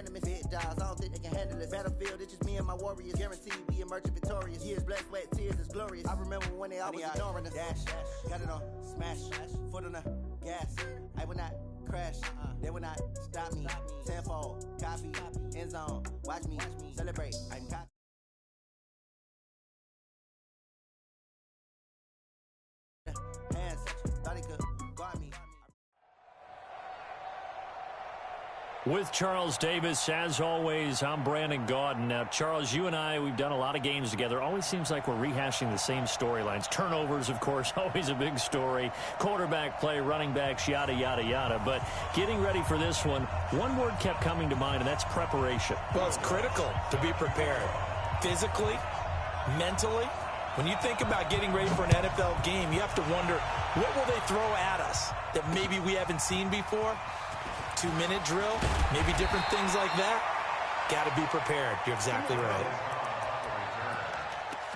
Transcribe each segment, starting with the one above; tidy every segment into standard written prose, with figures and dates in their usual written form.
randomest hit dials. I don't think they can handle this. Battlefield, it's just me and my warriors. Guaranteed we emerging victorious. Years, blood, sweat, tears is glorious. I remember when they always ignoring us. Dash, got it on, smash, foot on the gas. I will not crash, they will not stop me. Tenfold, copy, end zone, watch me celebrate. I'm copy. Hands, thought he could guard me. With Charles Davis, as always, I'm Brandon Gaudin. Now, Charles, you and I, we've done a lot of games together. Always seems like we're rehashing the same storylines. Turnovers, of course, always a big story. Quarterback play, running backs, yada, yada, yada. But getting ready for this one word kept coming to mind, and that's preparation. Well, it's critical to be prepared. Physically, mentally. When you think about getting ready for an NFL game, you have to wonder, what will they throw at us that maybe we haven't seen before? 2-minute drill, maybe different things like that. Got to be prepared. You're exactly right.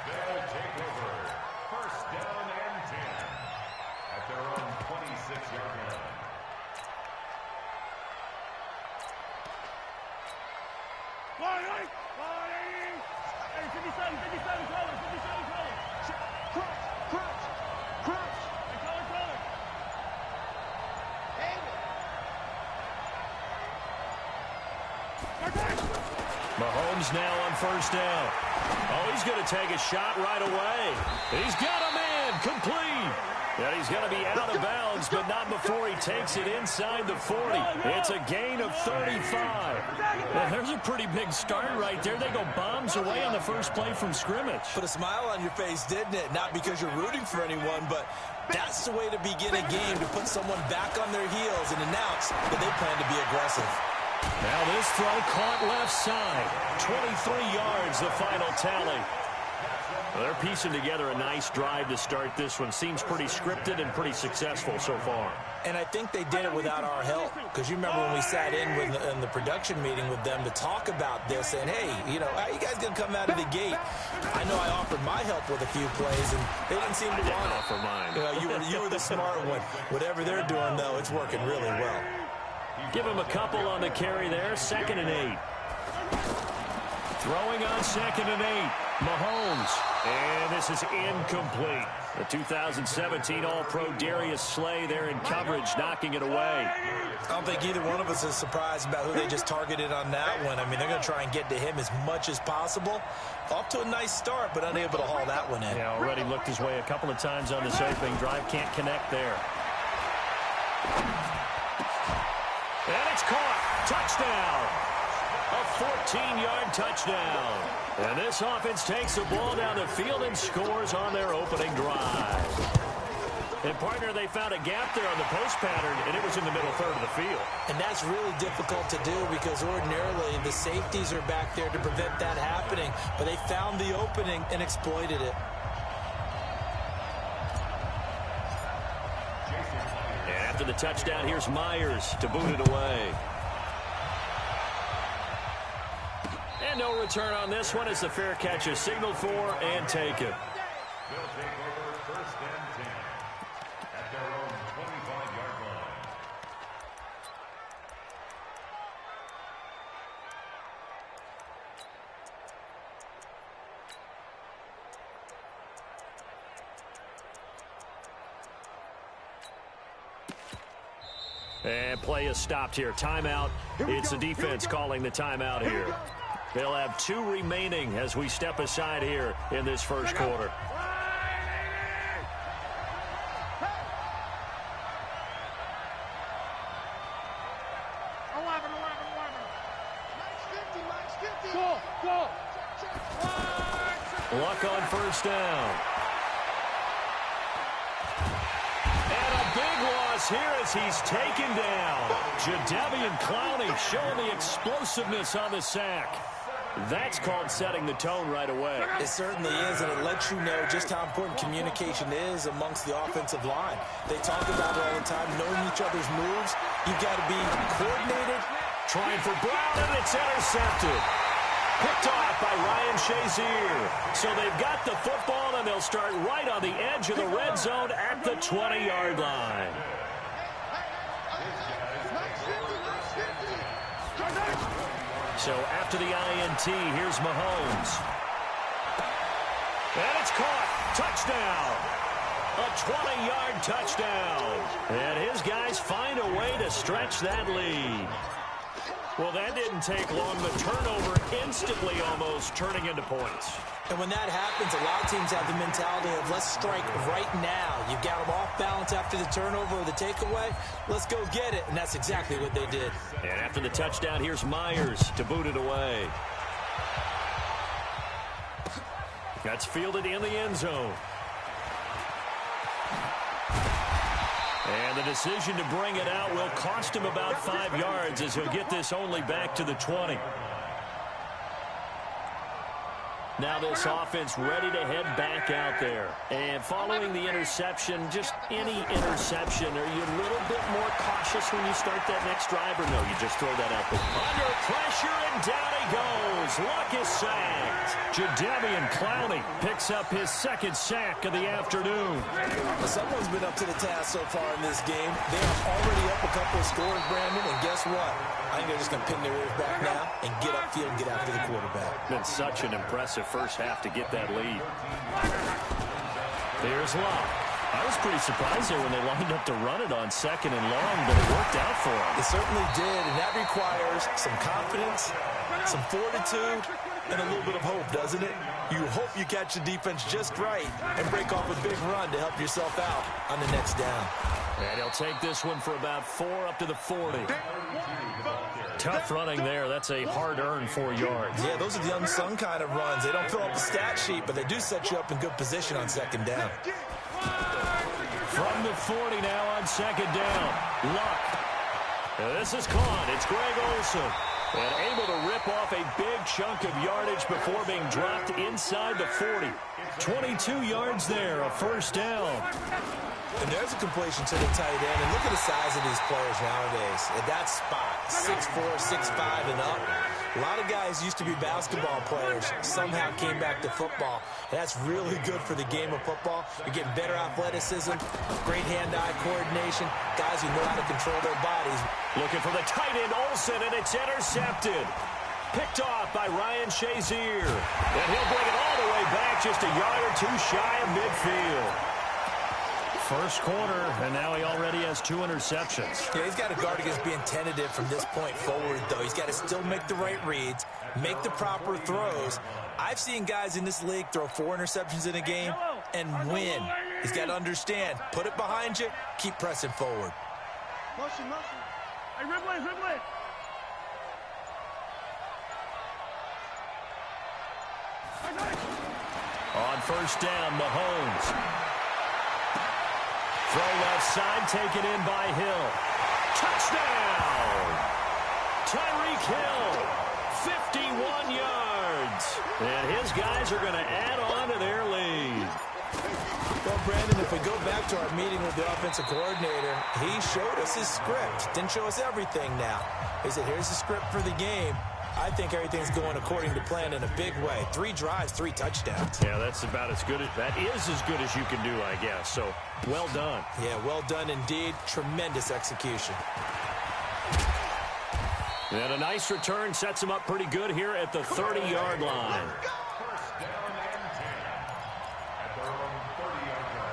They'll take over. First down and 10 at their own 26-yard line. Hey, 57, color. Crunch. Hey, color. Mahomes now on first down. Oh, he's going to take a shot right away. He's got a man complete. And he's going to be out of bounds, but not before he takes it inside the 40. It's a gain of 35. Well, there's a pretty big start right there. They go bombs away on the first play from scrimmage. Put a smile on your face, didn't it? Not because you're rooting for anyone, but that's the way to begin a game, to put someone back on their heels and announce that they plan to be aggressive. Now this throw caught left side. 23 yards, the final tally. Well, they're piecing together a nice drive to start this one. Seems pretty scripted and pretty successful so far. And I think they did it without our help. Because you remember when we sat in the production meeting with them to talk about this, saying, hey, how are you guys going to come out of the gate? I know I offered my help with a few plays, and they didn't seem to want it. Offer mine. You were the smart one. Whatever they're doing, though, it's working really well. Give him a couple on the carry there. 2nd and 8. Throwing on 2nd and 8. Mahomes. And this is incomplete. The 2017 All-Pro Darius Slay there in coverage, knocking it away. I don't think either one of us is surprised about who they just targeted on that one. I mean, they're going to try and get to him as much as possible. Off to a nice start, but unable to haul that one in. Yeah, already looked his way a couple of times on this opening drive. Can't connect there. And it's caught. Touchdown. A 14-yard touchdown. And this offense takes the ball down the field and scores on their opening drive. And, partner, they found a gap there on the post pattern, and it was in the middle third of the field. And that's really difficult to do because ordinarily the safeties are back there to prevent that happening. But they found the opening and exploited it. And after the touchdown, here's Myers to boot it away. And no return on this one as the fair catch is signaled for and taken. They'll take over first and 10 at their own 25-yard line. And play is stopped here. Timeout. It's the defense calling the timeout here. They'll have 2 remaining as we step aside here in this first quarter. Luck on first down. Here as he's taken down. Jadeveon Clowney showing the explosiveness on the sack. That's called setting the tone right away. It certainly is, and it lets you know just how important communication is amongst the offensive line. They talk about it all the time, knowing each other's moves. You've got to be coordinated. Trying for Brown, and it's intercepted. Picked off by Ryan Shazier. So they've got the football, and they'll start right on the edge of the red zone at the 20-yard line. So after the INT, here's Mahomes. And it's caught. Touchdown. A 20-yard touchdown. And his guys find a way to stretch that lead. Well, that didn't take long. The turnover instantly almost turning into points. And when that happens, a lot of teams have the mentality of let's strike right now. You've got them off balance after the turnover or the takeaway. Let's go get it. And that's exactly what they did. And after the touchdown, here's Myers to boot it away. That's fielded in the end zone. And the decision to bring it out will cost him about 5 yards as he'll get this only back to the 20. Now this offense ready to head back out there. And following the interception, just any interception, are you a little bit more cautious when you start that next drive, or no, you just throw that out there? Under pressure, and down he goes. Luck is sacked. Jadeveon Clowney picks up his second sack of the afternoon. Someone's been up to the task so far in this game. They are already up a couple of scores, Brandon, and guess what? I think they're just going to pin their ears back now and get upfield and get after the quarterback. Been such an impressive first half to get that lead. There's Locke. I was pretty surprised there when they lined up to run it on 2nd and long, but it worked out for them. It certainly did, and that requires some confidence, some fortitude, and a little bit of hope, doesn't it? You hope you catch the defense just right and break off a big run to help yourself out on the next down. And he'll take this one for about 4 up to the 40. Tough running there. That's a hard-earned 4 yards. Yeah, those are the unsung kind of runs. They don't fill up the stat sheet, but they do set you up in good position on 2nd down. From the 40 now on 2nd down. Luck. This is caught. It's Greg Olsen. And able to rip off a big chunk of yardage before being dropped inside the 40. 22 yards there, a first down. And there's a completion to the tight end. And look at the size of these players nowadays. At that spot, 6'4", 6'5", and up. A lot of guys used to be basketball players, somehow came back to football. And that's really good for the game of football. You're getting better athleticism, great hand-eye coordination, guys who know how to control their bodies. Looking for the tight end, Olsen, and it's intercepted. Picked off by Ryan Shazier. And he'll bring it all the way back, just a yard or two shy of midfield. First quarter, and now he already has 2 interceptions. Yeah, he's got to guard against being tentative from this point forward, though. He's got to still make the right reads, make the proper throws. I've seen guys in this league throw 4 interceptions in a game and win. He's got to understand, put it behind you, keep pressing forward. Motion. Hey, Ridley. On first down, Mahomes. Throw left side, taken in by Hill. Touchdown! Tyreek Hill, 51 yards. And his guys are going to add on to their lead. Well, Brandon, if we go back to our meeting with the offensive coordinator, he showed us his script. Didn't show us everything now. He said, here's the script for the game. I think everything's going according to plan in a big way. 3 drives, 3 touchdowns. Yeah, that's about as good as you can do, I guess. So, well done. Yeah, well done indeed. Tremendous execution. And a nice return sets him up pretty good here at the 30-yard line. First down and 10 at their own 30-yard line.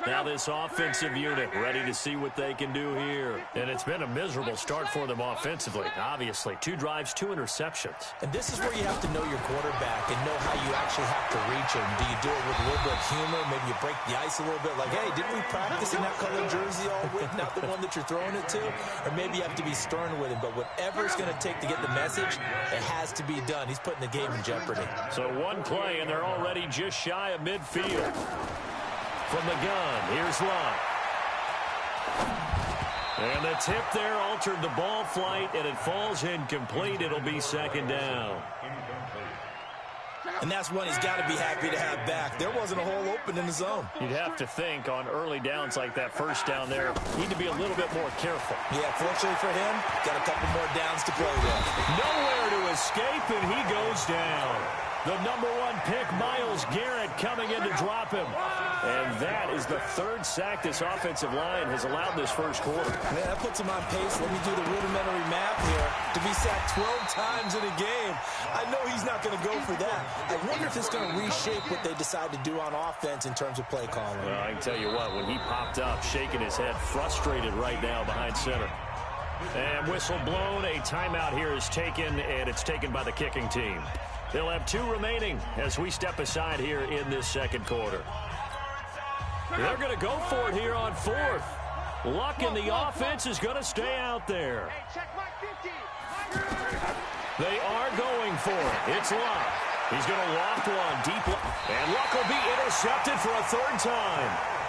Now this offensive unit ready to see what they can do here. And it's been a miserable start for them offensively. Obviously, 2 drives, 2 interceptions. And this is where you have to know your quarterback and know how you actually have to reach him. Do you do it with a little bit of humor? Maybe you break the ice a little bit like, hey, didn't we practice in that colored jersey all week? Not the one that you're throwing it to? Or maybe you have to be stern with him. But whatever it's going to take to get the message, it has to be done. He's putting the game in jeopardy. So 1 play, and they're already just shy of midfield. From the gun, here's Locke. And the tip there altered the ball flight, and it falls incomplete. It'll be 2nd down. And that's one he's got to be happy to have back. There wasn't a hole open in the zone. You'd have to think on early downs like that first down there, need to be a little bit more careful. Yeah, fortunately for him, got a couple more downs to play with. Nowhere to escape, and he goes down. The #1 pick, Myles Garrett, coming in to drop him. And that is the third sack this offensive line has allowed this first quarter. Man, that puts him on pace. Let me do the rudimentary math here. To be sacked 12 times in a game, I know he's not going to go for that. I wonder if it's going to reshape what they decide to do on offense in terms of play calling. Well, I can tell you what, when he popped up, shaking his head, frustrated right now behind center. And whistle blown, a timeout here is taken, and it's taken by the kicking team. They'll have 2 remaining as we step aside here in this second quarter. They're going to go for it here on 4th. Luck in the offense is going to stay out there. They are going for it. It's Luck. He's going to loft one deep. And Luck will be intercepted for a 3rd time.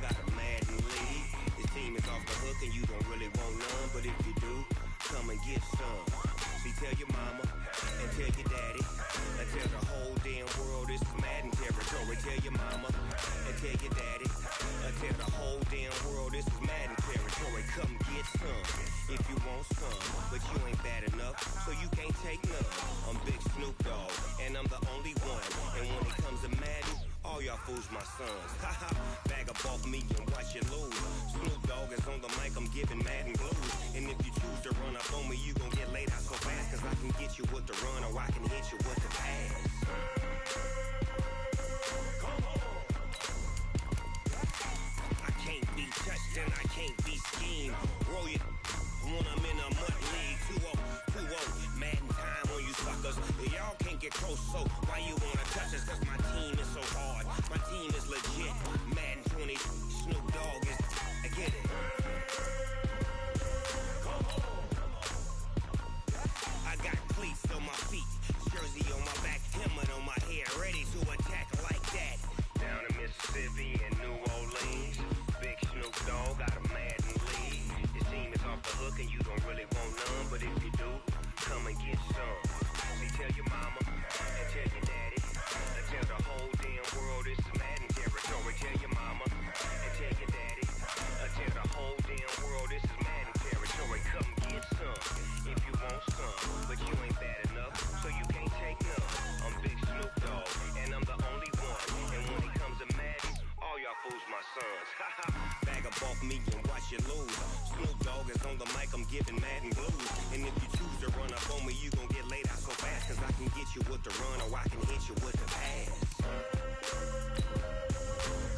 got a Madden league. This team is off the hook and you don't really want none, but if you do, come and get some. See, tell your mama and tell your daddy and tell the whole damn world this is Madden territory. Tell your mama and tell your daddy and tell the whole damn world this is Madden territory. Come get some if you want some, but you ain't bad enough, so you can't take none. I'm Big Snoop Dogg, and I'm the only one. And when it comes to Madden, all y'all fools my sons. Haha, bag up off me and watch you lose. Snoop Dogg is on the mic, I'm giving Madden blues. And if you choose to run up on me, you gon' get laid out so fast, cause I can get you with the run or I can hit you with the pass. Come on. I can't be touched and I can't be schemed. Roll you when I'm in a mud league. 2-0, 2-0, Madden time on you suckers. Y'all can't get close, so why you wanna touch us? Cause my team is so hard, my team is legit. Madden 20, Snoop Dogg is, I get it. Come on. I got cleats on my feet, jersey on my back, helmet on my hair, ready to attack like that. Down in Mississippi and New Orleans, Big Snoop Dogg got a Madden league. Your team is off the hook and you don't really want none, but if you do, come and get some. See, tell your mama and tell your daddy and tell the whole damn world this is Madden territory. Tell your mama and tell your daddy and tell the whole damn world this is Madden territory. Come get some if you want some, but you ain't bad enough, so you can't take none. I'm Big Snoop Dogg, and I'm the only one. And when it comes to Madden, all y'all fools my sons. Haha, bag up off me and watch you lose. Snoop Dogg is on the mic, I'm giving Madden blues. And if you choose to run up on me, you gon' get laid out so fast, cause I can get you with the run or I can hit you with the pass.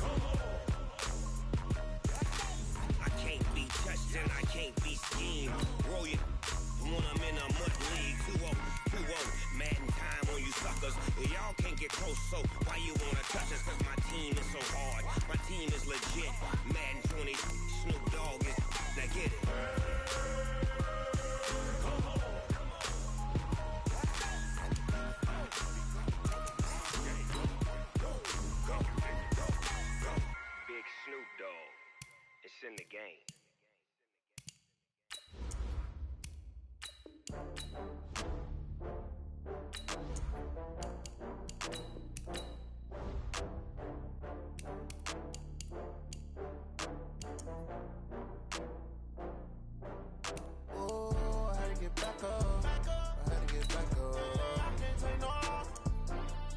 Come on. I can't be touched and I can't be schemed. Roll you when I'm in a mud league. 2-0, 2-0, Madden time on you suckers. Y'all can't get close, so why you wanna touch us? Cause my team is so hard, my team is legit. Madden 20, Snoop Dogg is, now get it. Come on. Big Snoop Dogg, it's in the game. Oh, I had to get back up. I had to get back up. I can't take no loss.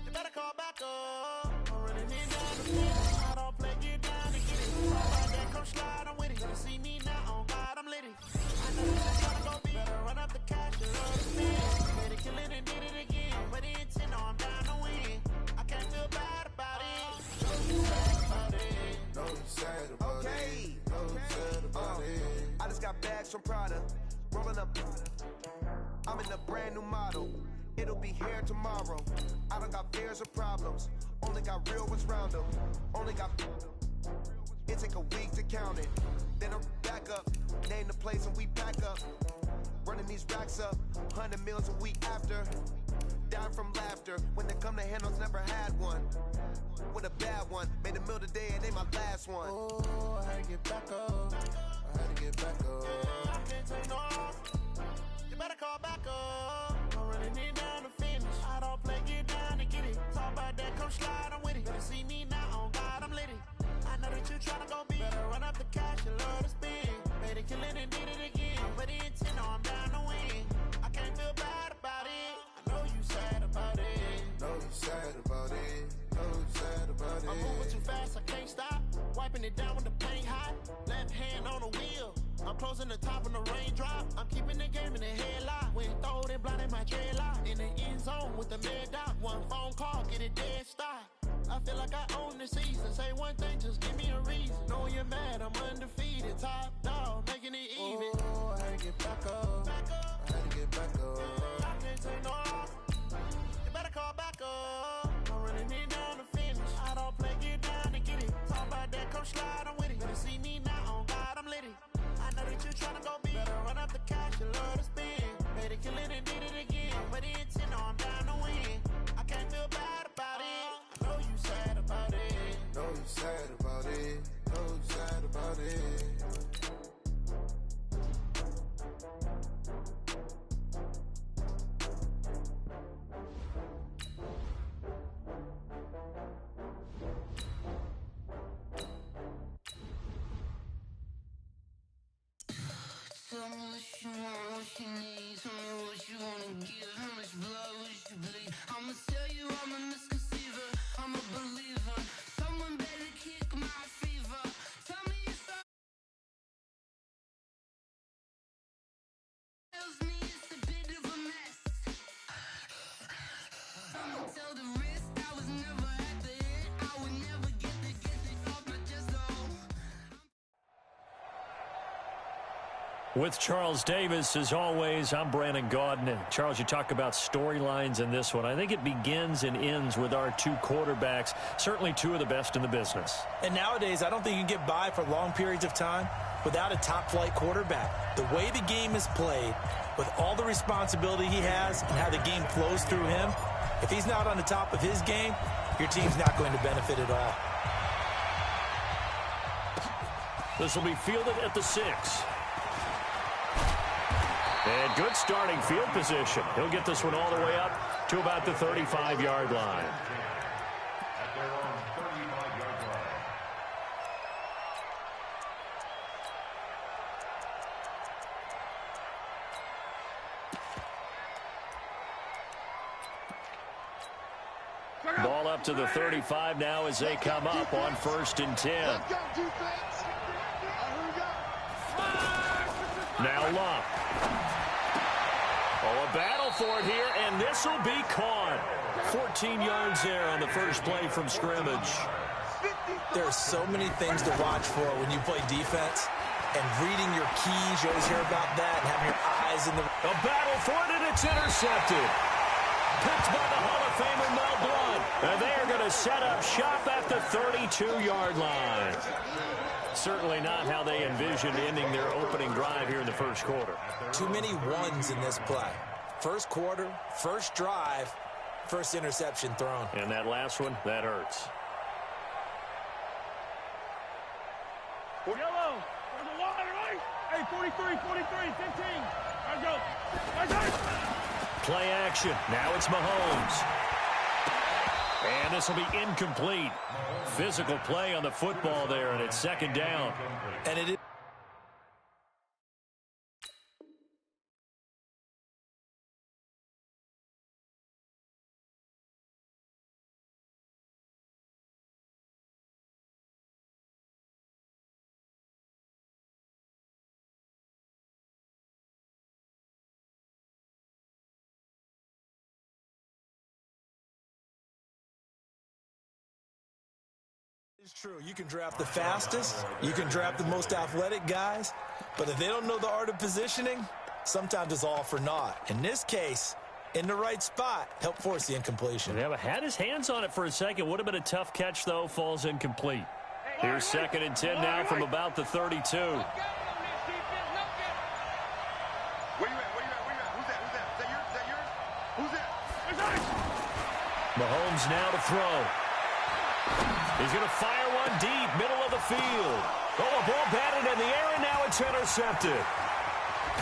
You better call back up. I'm running it down the field. I don't play, get down and get it. All that come slide, I'm with it. Gonna see me now, on God, I'm litty. I know that you're trying to go be. Better run up the cash, you love to spend. Made it, kill it, and did it again. But the intent, no, I'm down to win. I can't feel bad about it. No, you sad about it. No, you sad about it. No, you sad about it. I just got bags from Prada, rolling up. I'm in a brand new model. It'll be here tomorrow. I don't got fears or problems. Only got real ones round them. Only got. It take a week to count it. Then I'm back up. Name the place and we pack up. Running these racks up. 100 meals a week after. Down from laughter. When they come to handles, never had one. With a bad one. Made a meal today and ain't my last one. Oh, I had to get back up. I had to get back up. I can't take no loss. You better call back up. I'm running it down to finish. I don't play, get down and get it. Talk about that, come slide, I'm with it. Better see me now, on God, I'm litty. I know that you tryna go be. Better run up the cash, you love to spend. Made it, kill it, and did it again. But the intent, no, I'm down to win. I can't feel bad about it. I know you sad about it. No, you sad about it. No, you sad about it. I'm moving too fast, I can't stop. Wiping it down with the paint hot. Left hand on the wheel. I'm closing the top when the raindrop. I'm keeping the game in the headlock. When throwed and blinded my dreadlock. In the end zone with the mad dot. One phone call, get it dead stop. I feel like I own the season. Say one thing, just give me a reason. Know you're mad, I'm undefeated. Top dog, making it even. Oh, I had to get back up. I had to get back up. I can't take no loss. You better call back up. I'm running it down to finish. I don't play, get down and get it. Talk about that, come slide, I'm with it. Better see me now, on God, I'm litty. I know that you tryna go be. Better run up the cash, you love to spend. Made it, kill it, and did it again. But the intent, no, I'm down to win. I can't feel bad about it. I know you sad about it. No, you sad about it. No, you Tell me what you want, what you need. Tell me what you wanna give. How much blood would you bleed? I'ma tell you I'm a misconceiver. I'm a believer. Someone better kick my fever. Tell me if I tells me it's a bit of a mess. I'ma tell the risk I was never at the end. I would never get the off my chest though. With Charles Davis, as always, I'm Brandon Gaudin. And Charles, you talk about storylines in this one. I think it begins and ends with our two quarterbacks, certainly two of the best in the business. And nowadays, I don't think you can get by for long periods of time without a top-flight quarterback. The way the game is played, with all the responsibility he has and how the game flows through him, if he's not on the top of his game, your team's not going to benefit at all. This will be fielded at the 6. And good starting field position. He'll get this one all the way up to about the 35-yard line. At their own 35-yard line. Ball up to the 35 now as they come up on 1st and 10. Now Lump. Oh, a battle for it here, and this will be caught. 14 yards there on the first play from scrimmage. There are so many things to watch for when you play defense, and reading your keys, you always hear about that, and having your eyes in the... A battle for it, and it's intercepted. Picked by the Hall of Famer Mel Blount. And they are going to set up shop at the 32-yard line. Certainly not how they envisioned ending their opening drive here in the first quarter. Too many ones in this play. First quarter, first drive, first interception thrown. And that last one, that hurts. Yellow. There's a line, right? Hey, 43, 15. Let's go. Play action. Now it's Mahomes. And this will be incomplete. Physical play on the football there, and it's 2nd down. And it is. It's true. You can draft the fastest, you can draft the most athletic guys, but if they don't know the art of positioning, sometimes it's all for naught. In this case, in the right spot, help force the incompletion. Yeah, but had his hands on it for a second. Would have been a tough catch, though. Falls incomplete. Here's 2nd and 10 now from about the 32. Where you at? Who's that? Is that yours? Who's that? Mahomes now to throw. He's going to fire one deep, middle of the field. Oh, a ball batted in the air, and now it's intercepted.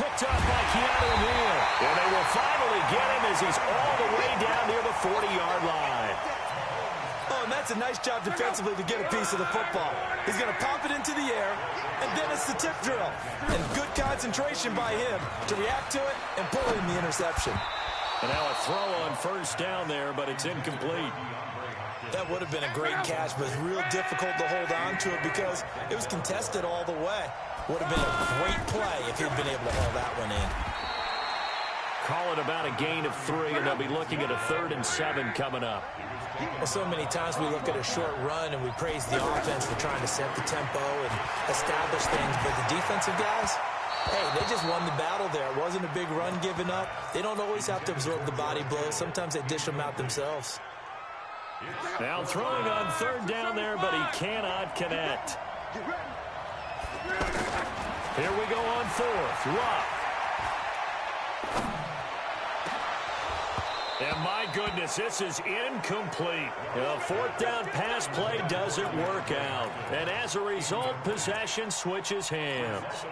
Picked up by Keanu Neal. And they will finally get him as he's all the way down near the 40-yard line. Oh, and that's a nice job defensively to get a piece of the football. He's going to pop it into the air, and then it's the tip drill. And good concentration by him to react to it and pull in the interception. And now a throw on 1st down there, but it's incomplete. That would have been a great catch, but it's real difficult to hold on to it because it was contested all the way. Would have been a great play if he'd been able to hold that one in. Call it about a gain of 3, and they'll be looking at a 3rd and 7 coming up. Well, so many times we look at a short run and we praise the offense for trying to set the tempo and establish things, but the defensive guys, hey, they just won the battle there. It wasn't a big run given up. They don't always have to absorb the body blows. Sometimes they dish them out themselves. Now throwing on 3rd down there, but he cannot connect. Here we go on 4th. Luck. And my goodness, this is incomplete. The 4th down pass play doesn't work out. And as a result, possession switches hands.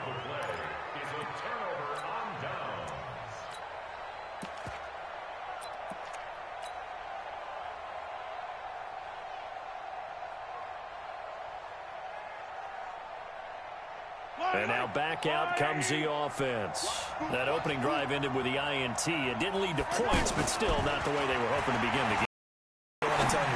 And now back out comes the offense. That opening drive ended with the INT. It didn't lead to points, but still not the way they were hoping to begin the game.